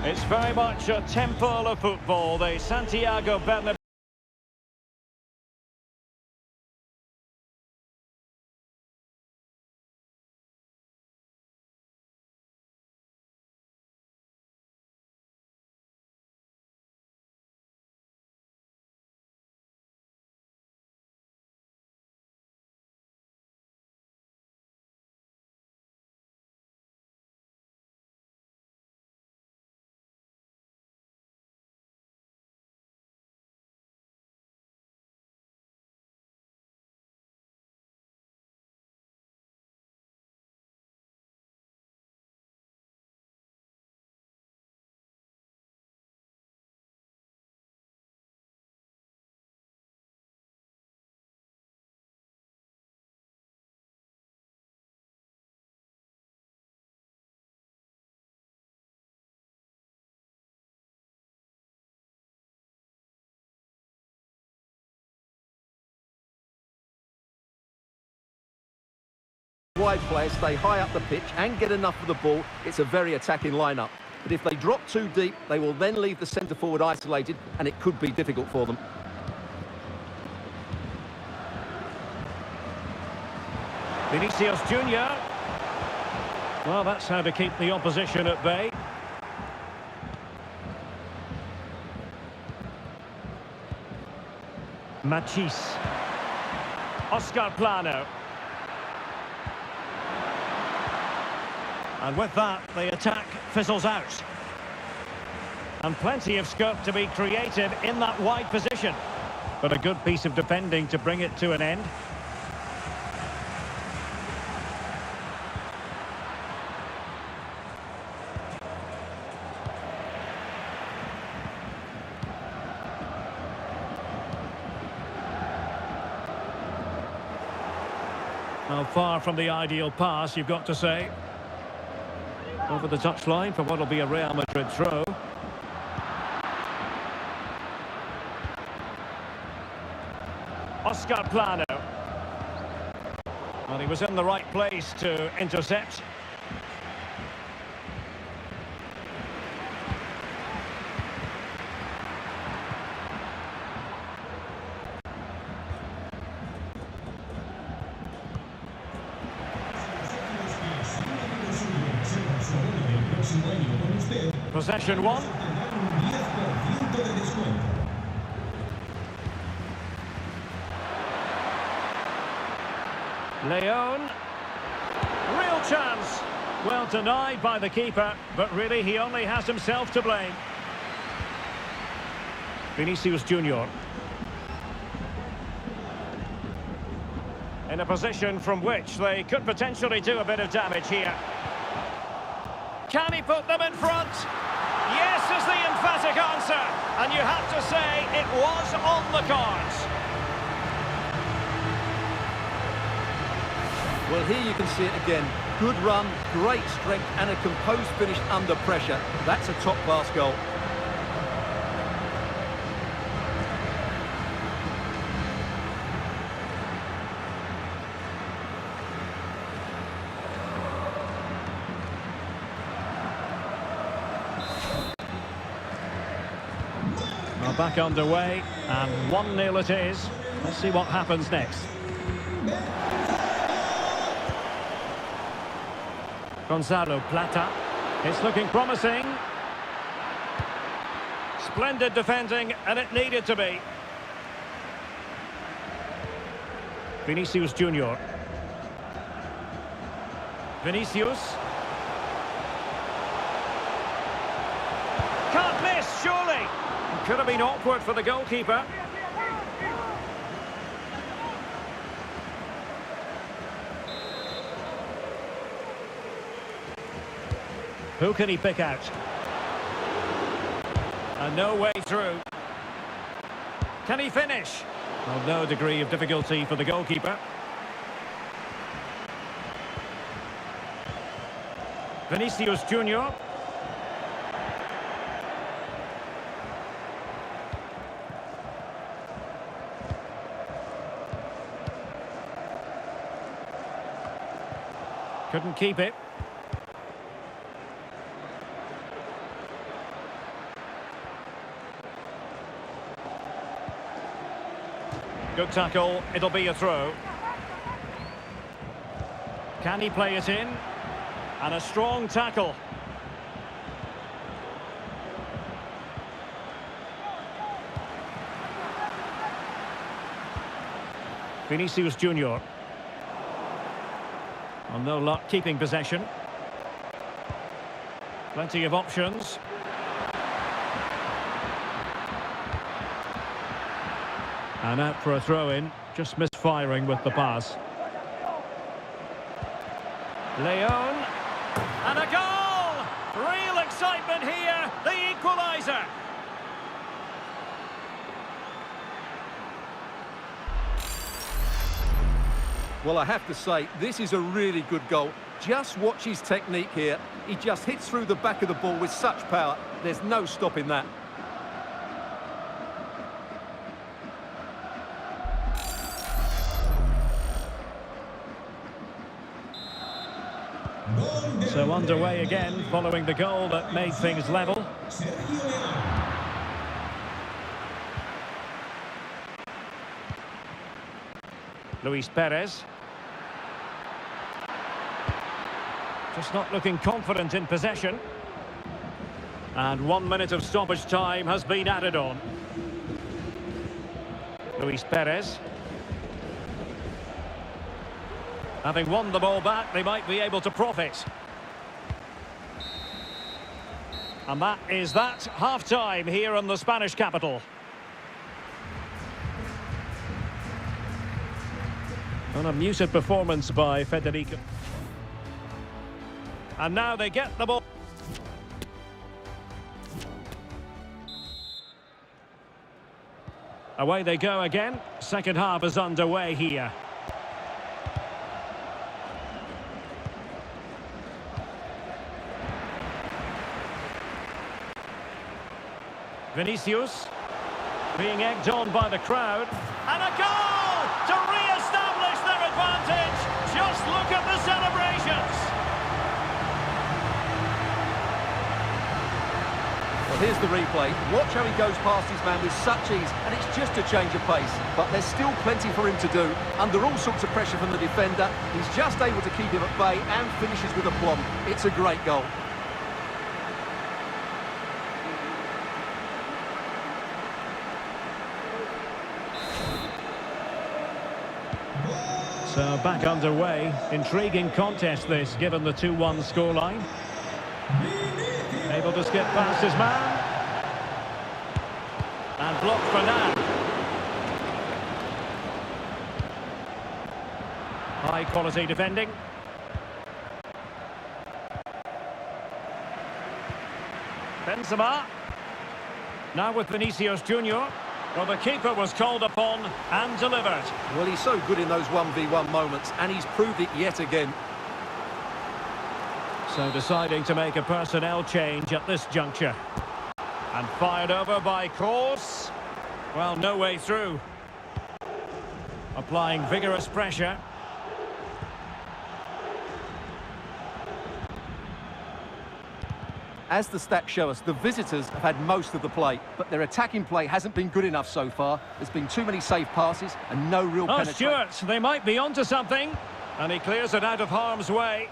It's very much a temple of football, the Santiago Bernabeu. Wide players stay high up the pitch and get enough of the ball. It's a very attacking lineup. But if they drop too deep, they will then leave the centre forward isolated, and it could be difficult for them. Vinicius Junior. Well, that's how to keep the opposition at bay. Machis. Oscar Plano. And with that, the attack fizzles out. And plenty of scope to be created in that wide position. But a good piece of defending to bring it to an end. Well, far from the ideal pass, you've got to say. Over the touchline for what will be a Real Madrid throw. Oscar Plano. Well, he was in the right place to intercept. Possession one. Leon. Real chance. Well denied by the keeper, but really he only has himself to blame. Vinicius Junior. In a position from which they could potentially do a bit of damage here. Can he put them in front? Yes is the emphatic answer. And you have to say it was on the cards. Well, here you can see it again. Good run, great strength and a composed finish under pressure. That's a top-class goal. Well, back underway, and 1-0 it is. Let's see what happens next. Gonzalo Plata. It's looking promising. Splendid defending, and it needed to be. Vinicius Junior. Vinicius. Can't miss, surely. Could have been awkward for the goalkeeper. Who can he pick out? And no way through. Can he finish? Well, no degree of difficulty for the goalkeeper. Vinicius Junior. Couldn't keep it. Good tackle, it'll be a throw. Can he play it in? And a strong tackle. Vinicius Junior. Well, no luck keeping possession. Plenty of options. And out for a throw-in, just misfiring with the pass. Leon, and a goal! Real excitement here, the equaliser. Well, I have to say, this is a really good goal. Just watch his technique here. He just hits through the back of the ball with such power. There's no stopping that. So underway again, following the goal that made things level. Luis Perez. Just not looking confident in possession. And 1 minute of stoppage time has been added on. Luis Perez. Having won the ball back, they might be able to profit. And that is that. Half-time here in the Spanish capital. And a muted performance by Federico. And now they get the ball. Away they go again. Second half is underway here. Vinicius being egged on by the crowd. And a goal to re-establish their advantage. Just look at the celebrations. Well, here's the replay. Watch how he goes past his man with such ease, and it's just a change of pace. But there's still plenty for him to do. Under all sorts of pressure from the defender, he's just able to keep him at bay and finishes with aplomb. It's a great goal. So back underway. Intriguing contest this, given the 2-1 scoreline. Able to skip past his man. And blocked for now. High quality defending. Benzema. Now with Vinicius Junior. Well, the keeper was called upon and delivered. Well, he's so good in those 1v1 moments, and he's proved it yet again. So deciding to make a personnel change at this juncture. And fired over by Kroos. Well, no way through. Applying vigorous pressure. As the stats show us, the visitors have had most of the play, but their attacking play hasn't been good enough so far. There's been too many safe passes and no real penetration. Oh, Stuart, they might be onto something. And he clears it out of harm's way.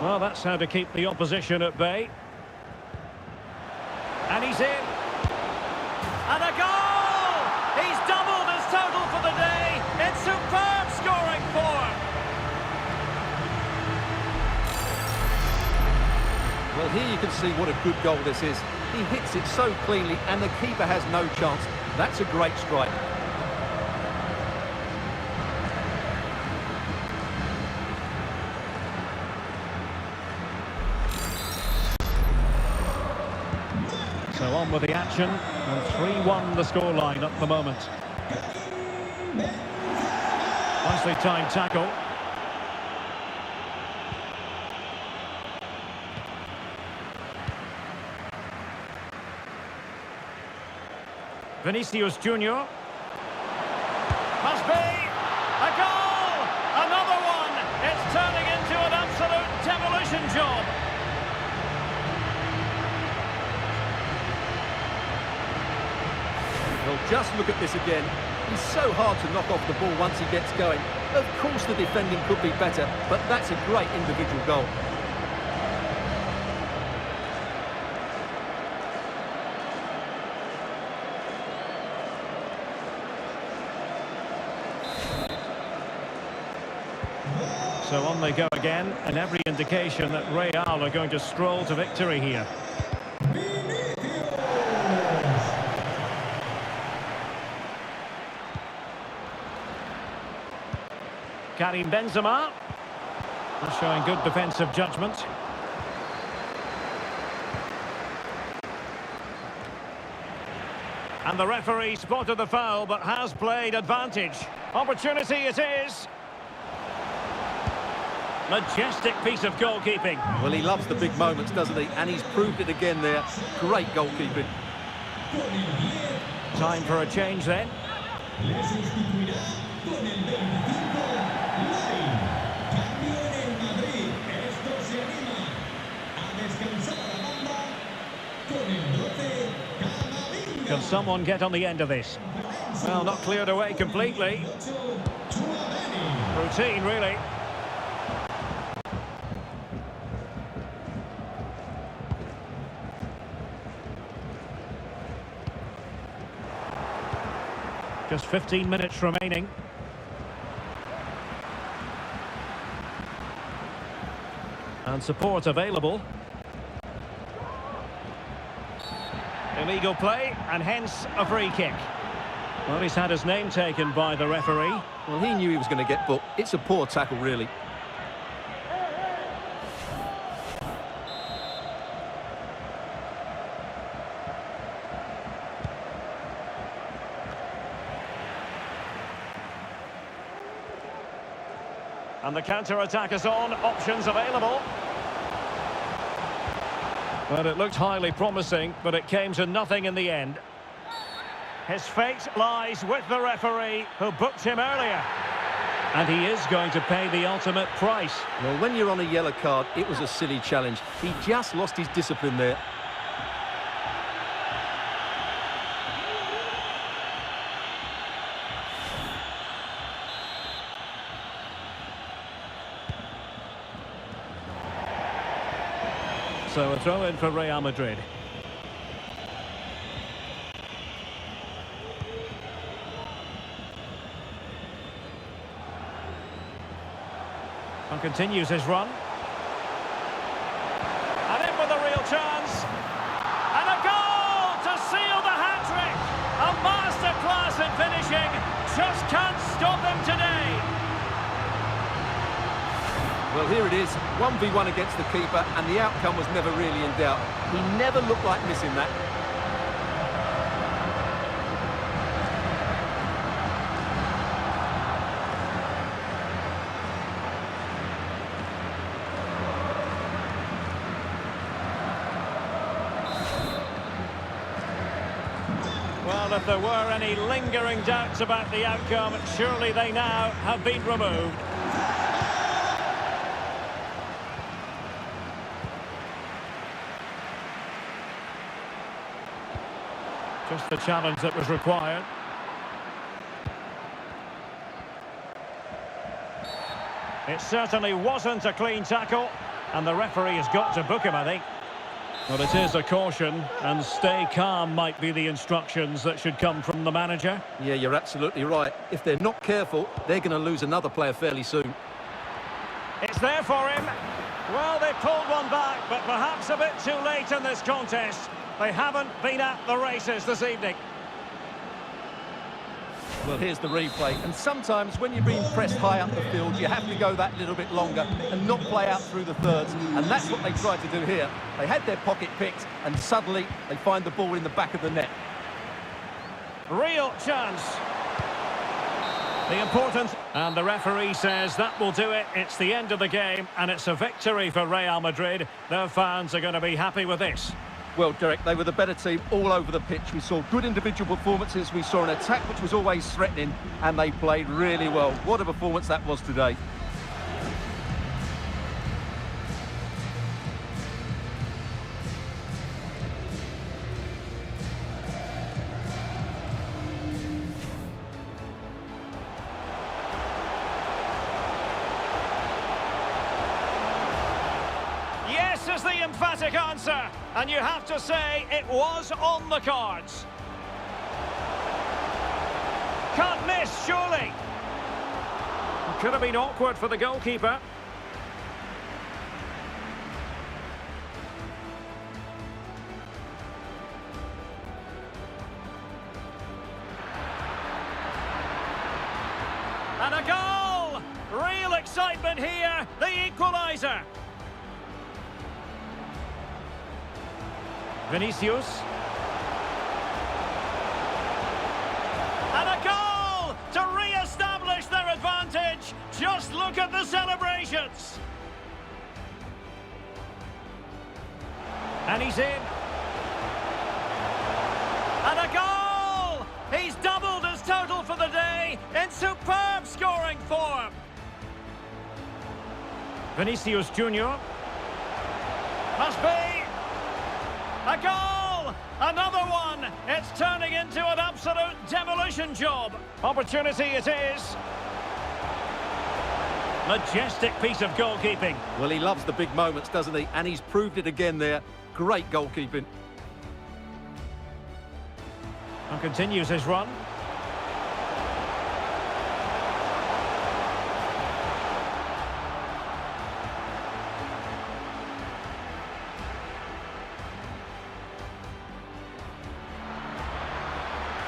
Well, that's how to keep the opposition at bay. And he's in. And a goal! He's doubled his total for the day. It's superb scoring form. Well, here you can see what a good goal this is. He hits it so cleanly and the keeper has no chance. That's a great strike. So on with the action, and 3-1 the scoreline at the moment. Nicely timed tackle. Vinicius Junior. Must be a goal! Another one! It's turning into an absolute demolition job. just look at this again. He's so hard to knock off the ball once he gets going. Of course the defending could be better, but that's a great individual goal. So on they go again, and every indication that Real are going to stroll to victory here. Karim Benzema, showing good defensive judgment. And the referee spotted the foul, but has played advantage. Opportunity it is. Majestic piece of goalkeeping. Well, he loves the big moments, doesn't he? And he's proved it again there. Great goalkeeping. Time for a change then. Can someone get on the end of this? Well, not cleared away completely. Routine, really. Just 15 minutes remaining. And support available. Illegal play, and hence a free kick. Well, he's had his name taken by the referee. Well, he knew he was going to get booked. It's a poor tackle, really. And the counter-attack is on, options available. Well, it looked highly promising, but it came to nothing in the end. His fate lies with the referee, who booked him earlier. And he is going to pay the ultimate price. Well, when you're on a yellow card, it was a silly challenge. He just lost his discipline there. So a throw in for Real Madrid. And continues his run. And in with a real chance. And a goal to seal the hat-trick. A masterclass in finishing. Just can't stop him today. Well, here it is, 1v1 against the keeper, and the outcome was never really in doubt. He never looked like missing that. Well, if there were any lingering doubts about the outcome, surely they now have been removed. Just the challenge that was required. It certainly wasn't a clean tackle, and the referee has got to book him, I think. Well, it is a caution, and stay calm might be the instructions that should come from the manager. Yeah, you're absolutely right. If they're not careful, they're going to lose another player fairly soon. It's there for him. Well, they pulled one back, but perhaps a bit too late in this contest. They haven't been at the races this evening. Well, here's the replay. And sometimes when you're being pressed high up the field, you have to go that little bit longer and not play out through the thirds. And that's what they tried to do here. They had their pocket picked, and suddenly they find the ball in the back of the net. Real chance. The importance. And the referee says that will do it. It's the end of the game, and it's a victory for Real Madrid. Their fans are going to be happy with this. Well, Derek, they were the better team all over the pitch. We saw good individual performances. We saw an attack which was always threatening, and they played really well. What a performance that was today. is the emphatic answer, and you have to say it was on the cards. Can't miss, surely. Could have been awkward for the goalkeeper. And a goal! Real excitement here, the equaliser. Vinicius. And a goal to re-establish their advantage. Just look at the celebrations. And he's in. And a goal! He's doubled his total for the day in superb scoring form. Vinicius Junior. Must be. A goal! Another one! It's turning into an absolute demolition job. Opportunity it is. Majestic piece of goalkeeping. Well, he loves the big moments, doesn't he? And he's proved it again there. Great goalkeeping. And continues his run.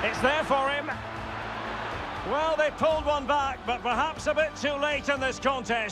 It's there for him. Well, they pulled one back, but perhaps a bit too late in this contest.